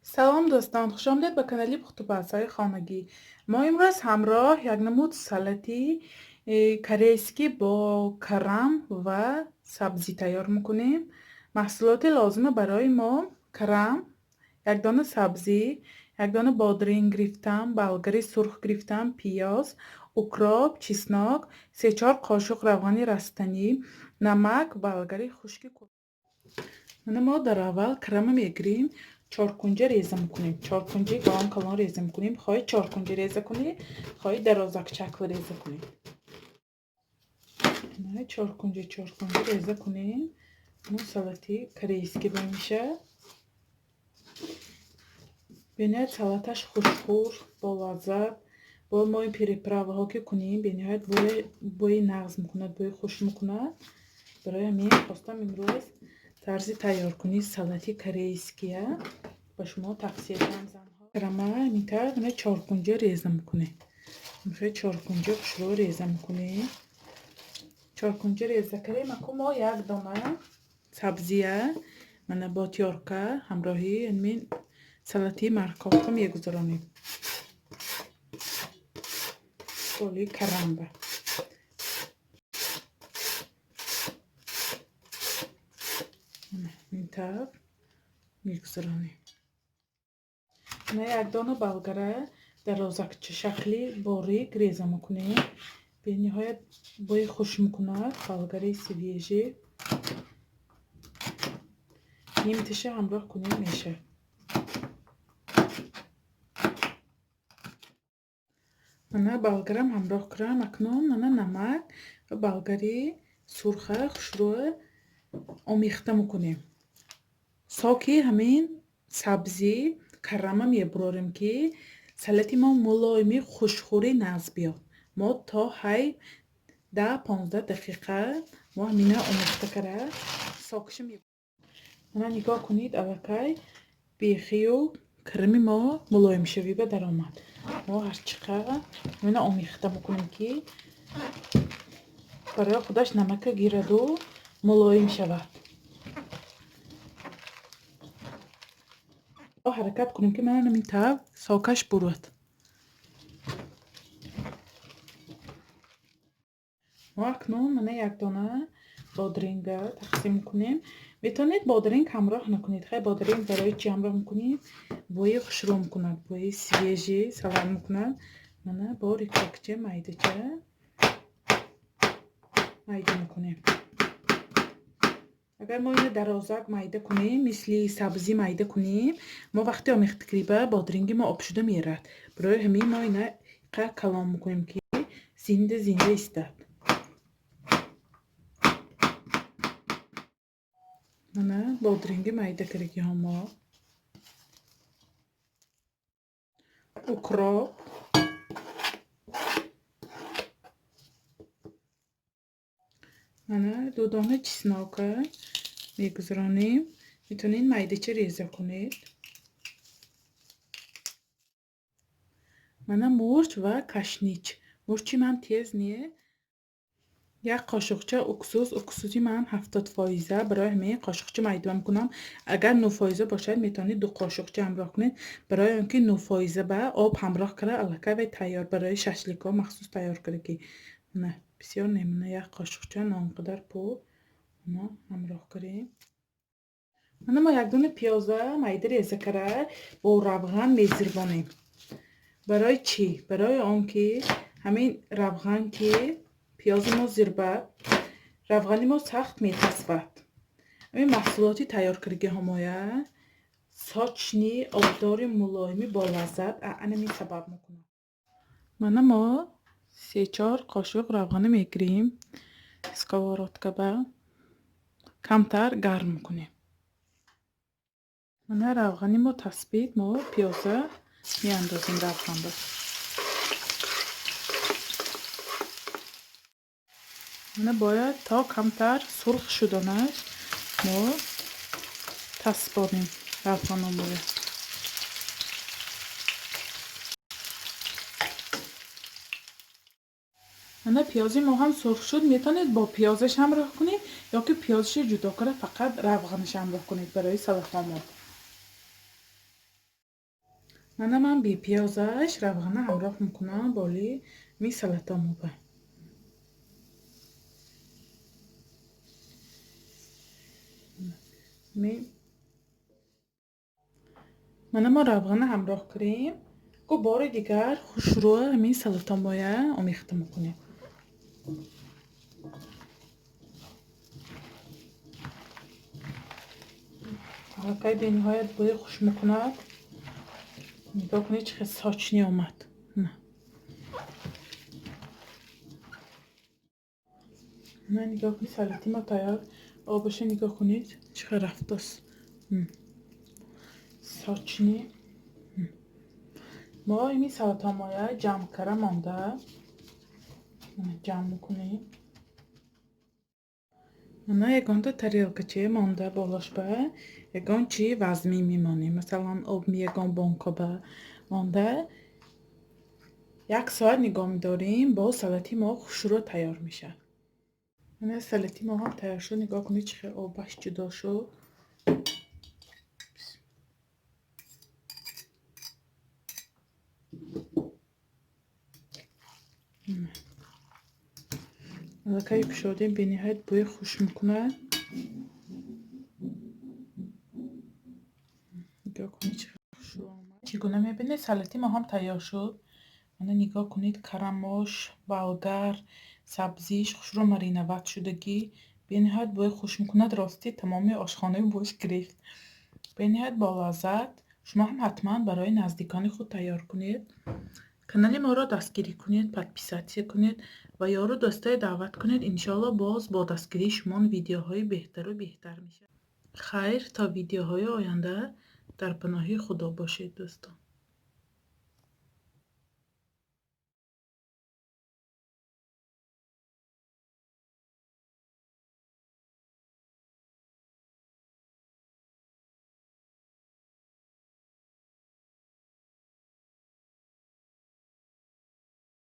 سلام دوستان، خوش آمدید به کانال پختوبحث‌های خانگی. ما امروز همراه یک نمود سالتی کرایسکی با کرم و سبزی تیار میکنیم. محصولات لازمه برای ما: کرم، یک دانه سبزی، یک دانه بادرینگ گرفتم، بلگری سرخ گرفتم، پیاز، اکراب، چسناک، 3-4 قاشق روغن رستنی، نمک، بلگری خشک. ما در اول کرم میگیریم، 4 کنجه ریزه میکنیم. 4 کنجه کلان کلان ریزه میکنیم. خواهی 4 کنجه ریزه کنی، خواهی درازک شکل ریزه کنی. 4 کنجه ریزه کنیم. اون سالتی کرایسکی میشه. بنهایت سالتش خوشخور با لذت. با ما این پریپراوه ها که کنیم بنهایت بوی نغز میکند، بوی خوش میکند. برای همین خواستم امروز طرز تیار کنی سالتی کرایسکیه با شما توصیه کنم. زنها کرمه میتر 4 کنجه ریزه میکنه. میخوای 4 کنجه رو ریزه میکنه. 4 کنجه ریزه کردیم. ما یک دانه سبزیه من با تیارکه همراهی این سالتی مرکاکه میگذارانیم. کولی کرمبه میتر میگذارانیم. یک دانه بلگره درازک شکلی باریک ریزه میکنیم. به نهایت بوی خوش میکند. بلگره سویجی نیمتشه همراه کنیم میشه. من بلگرم همراه کردم. اکنون من نمک و بلگری سرخه خوشرو آمیخته میکنیم. ساکی همین سبزی کرمه میبراریم که سالتی ما ملایمی خوشخوری نغز بیاد. ما تا های 10-15 دقیقه ما همینه آمیخته کرده ساکش میبریم. من نگاه کنید الکی بیخی و کرمی ما ملایم شوی به در آمد. ما هرچقدر اینو آمیخته میکنیم که برای خودش نمک گیرد و ملایم شود. حرکت کنیم که من همین طور ساکش برود. ما اکنون من یک دانه بادرینگ تقسیم کنیم. میتونید بادرینگ همراه نکنید. خیلی بادرینگ برای چی همراه میکنید؟ بوی خوشرو میکند، بوی سویجی سلام میکند. من با ریکاکچه مایدچه مایده میکنیم. اگر ما اینو درازک مایده کنیم مثل سبزی مایده کنیم، ما وقتی آمیخته کریبه بادرینگ ما آب شده میرد. برای همین ما اینو کلام میکنیم که زنده استد. من بادرینگ مایده کردی ما اکراب، من 2 دانه چسناک میگذارانیم. میتونین مایده‌چه ریزه کنید. من مرچ و کشنیچ. مرچی من تیز نیه. یک قاشقچه اکسوزی من 70% برای همه قاشقچه مایده میکنم. اگر 9% باشد میتونید 2 قاشقچه همراه کنید. برای اینکه 9% به آب همراه کرده الکی و تیار برای ششلیکا مخصوص تیار کرده که نه بسیار نمونه. یک قاشقچه نانقدر پو ما همراه کنیم. ما یک دونه پیازه مایده ریزه کرده با روغن میزربانیم. برای چی؟ برای آنکه همین روغن که پیاز ما زربه روغنی ما سخت میتسبد. همین محصولاتی تیار کرده همایه ساچنی آبدار ملایمی با لذت اینمی سبب میکنه. ما 3-4 قاشق روغن میگیریم. اسکوارات به کمتر گرم میکنیم. روغنی ما تثبیت ما پیازه میاندازیم روغن به. باید تا کمتر سرخ شدنش ما تثبانیم روغن ما. پیازی ما هم سرخ شد. میتونید با پیازش همراه کنید یا که پیازش جدا کنه فقط روغنش همراه کنید برای سالت ما. من بی پیازش روغن همراه میکنم بالی می سلطامو به می ما روغن همراه کریم گو بار دیگر شروع می سلطامویا آمیخته میکنیم. حالا به نهایت بوی خوش میکند. نگاه کنید چه ساچنی اومد. نه نگاه کنید سلطی ما تیار آبش نگاه کنید چقدر رفت است. ساچنی ما این سلطامویا جمع کرده مانده جمع میکنیم. Она ягонда тарелкаче монда болош ба ягон чи вазми мимонем. Масалан об ягон бонка ба монда 1 соат нигоҳ медорим бо салати мо хушро тайёр мешавад. Мана салати мо ҳам тайёр шуд. Нигоҳ кунед чӣ хел обаш ҷудо шуд. аллакай пишодем бениҳоят бӯи хуш мекунад. нигоҳ кунед чӣ хел хуш омад. чӣ гуна мебинед салати мо ҳам тайёр шуд. мана нигоҳ кунед карамош болгар сабзиш хушро мариноват шудагӣ бениҳоят бӯи хуш мекунад. ростӣ тамоми ошхонаи бош гирифт. бениҳоят болаззат. шумо ҳам ҳатман барои наздикони худ тайёр кунед. канали моро дастгирӣ кунед, подписатсия кунед ва ёру дӯстое даъват кунед. иншоалло боз бо дастгирии шумо видеоҳои беҳтару беҳтар мешавад. хайр то видеоҳои оянда дар паноҳи худо бошед дӯстон.